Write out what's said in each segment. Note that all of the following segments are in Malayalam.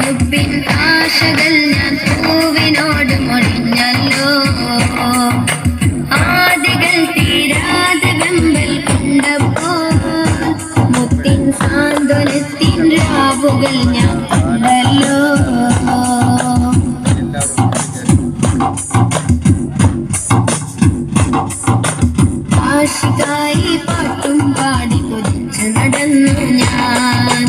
ഹുബ്ബിൻ ആശകൾ ഞാൻ പൂവിനോട് മൊഴിഞ്ഞല്ലോ. ആദികൾ തീരാതെ വെമ്പൽ കൊണ്ടപ്പോൾ മുത്തിൻ സാന്ത്വനത്തിൻ രാവുകൾ ഞാൻ കണ്ടല്ലോ. ആശികായി പാട്ടും പാടി കൊതിച്ചു നടന്നു ഞാൻ.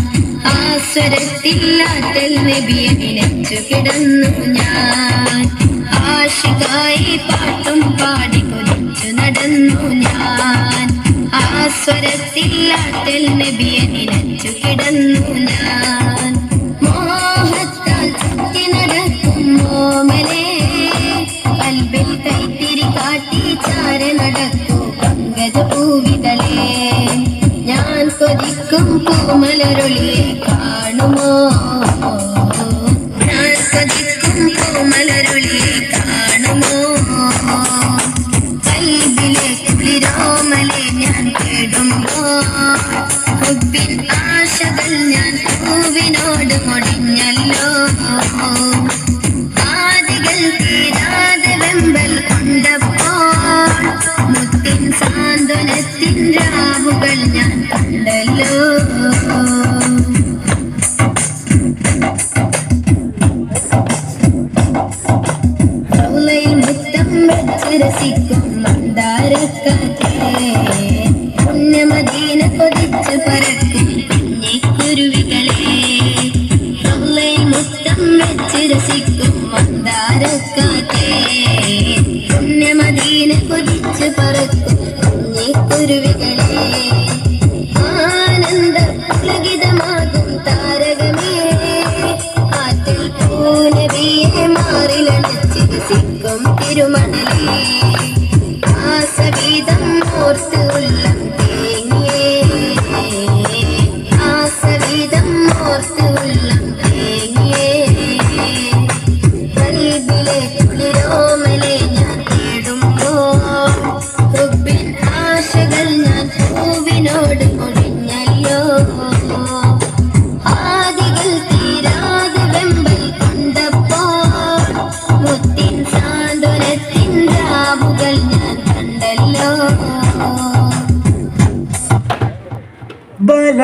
ആസ്വരത്തില്ലാറ്റൽ നബിയെ നിലച്ചു കിടന്നു ഞാൻ. ആശികായി പാട്ടും പാടി കൊതിച്ചു നടന്നു ഞാൻ. ആസ്വരത്തില്ലാറ്റൽ നബിയെ നിലച്ചു കിടന്നു ഞാൻ. മോഹത്താൽ ചുറ്റി നടക്കും മോമലേ കൽബിൽ കൈത്തിരി കാട്ടി ചാര നടക്കൂ പൂവിതളേ. ഞാൻ കൊതിക്കും പൂമലരൊളിയെ കാണുമോ? ഞാൻ കൊതിക്കും പൂമലരൊളിയെ കാണുമോ? കൽബിലെ കുളിരോമലെ ഞാൻ തേടുമ്പോൾ ഹുബ്ബിൻ ആശകൾ ഞാൻ പൂവിനോട് മൊഴിഞ്ഞല്ലോ. ആദികൾ തീരാതെ വെമ്പൽ കൊണ്ടപ്പോൾ മുത്തിൻ സാന്ത്വനത്തിൻ രാവുകൾ ഞാൻ കണ്ടല്ലോ. മുത്തം വെച്ച് രസിക്കും മന്ദാരക്കാറ്റേ പുണ്യമദീന കൊതിച്ച് പറക്കും കുഞ്ഞിക്കുരുവികളെ. മുത്തം വെച്ച് രസിക്കും മന്ദാരക്കാറ്റേ പുണ്യമദീന കൊതിച്ച് പറക്കും കുഞ്ഞിക്കുരുവികളെ. ആനന്ദ പുലകിതമാകും താരകമേ ആറ്റിൽ പൂനബിയെ മാറിലടച്ച് രസിക്കും തിരുമണലേ. ആസവീതം ഓർത്ത് ഉള്ളം തേങ്ങിയേ. ആസവീതം ഓർത്ത് ഉള്ളം തേങ്ങിയേ. കൽബിലെ കുളിരോമലെ ഞാൻ തേടുമ്പോൾ ഹുബ്ബിൻ ആശകൾ ഞാൻ പൂവിനോട് മൊഴിഞ്ഞല്ലോ. ആദികൾ തീരാതെ വെമ്പൽ കൊണ്ടപ്പോൾ മുത്തിൻ സാന്ത്വനത്തിൻ രാവുകൾ ഞാൻ കണ്ടല്ലോ. ബല